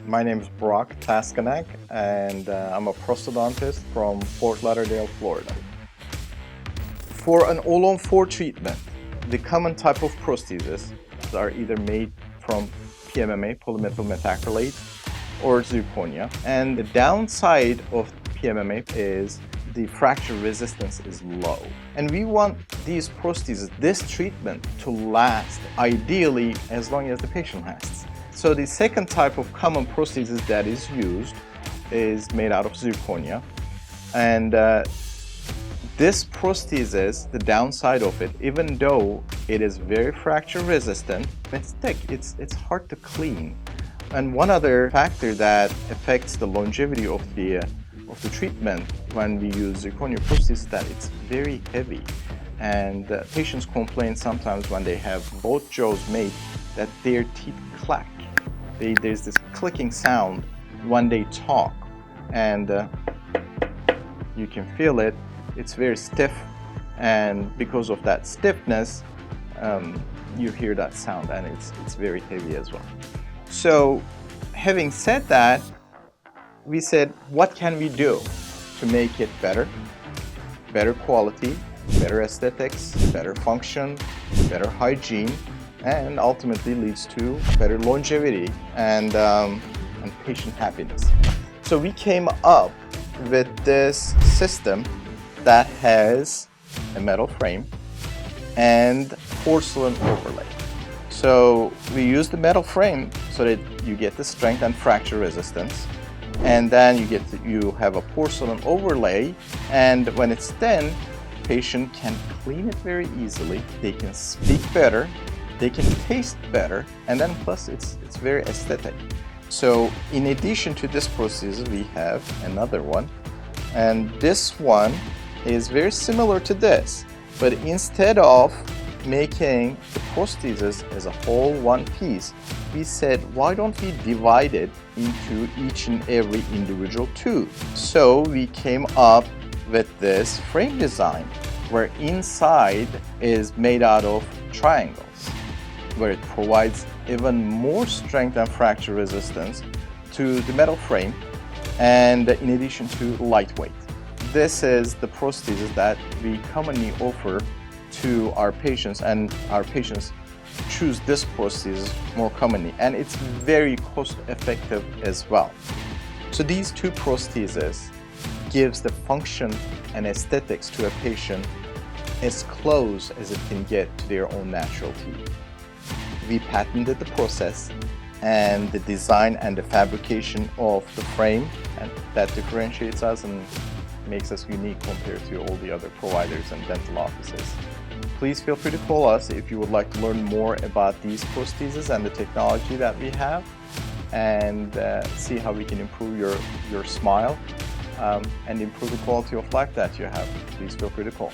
My name is Brock Taskanak, and I'm a prosthodontist from Fort Lauderdale, Florida. For an all-on-4 treatment, the common type of prostheses are either made from PMMA, polymethyl methacrylate, or zirconia. And the downside of PMMA is the fracture resistance is low. And we want these prostheses, this treatment, to last, ideally, as long as the patient lasts. So the second type of common prosthesis that is used is made out of zirconia. And this prosthesis, the downside of it, even though it is very fracture resistant, it's thick, it's hard to clean. And one other factor that affects the longevity of the treatment when we use zirconia prosthesis is that it's very heavy. And patients complain sometimes when they have both jaws made that their teeth clack. There's this clicking sound when they talk, and you can feel it. It's very stiff, and because of that stiffness, you hear that sound, and it's very heavy as well. So, having said that, we said, what can we do to make it better? Better quality, better aesthetics, better function, better hygiene, and ultimately leads to better longevity and patient happiness. So we came up with this system that has a metal frame and porcelain overlay. So we use the metal frame so that you get the strength and fracture resistance, and then you have a porcelain overlay, and when it's thin, patient can clean it very easily, they can speak better, they can taste better, and then plus it's very aesthetic. So in addition to this prosthesis, we have another one, and this one is very similar to this, but instead of making the prosthesis as a whole one piece, we said, why don't we divide it into each and every individual tooth? So we came up with this frame design where inside is made out of triangles, where it provides even more strength and fracture resistance to the metal frame, and in addition to lightweight. This is the prosthesis that we commonly offer to our patients, and our patients choose this prosthesis more commonly, and it's very cost effective as well. So these two prostheses gives the function and aesthetics to a patient as close as it can get to their own natural teeth. We patented the process and the design and the fabrication of the frame, and that differentiates us and makes us unique compared to all the other providers and dental offices. Please feel free to call us if you would like to learn more about these prostheses and the technology that we have, and see how we can improve your smile and improve the quality of life that you have. Please feel free to call.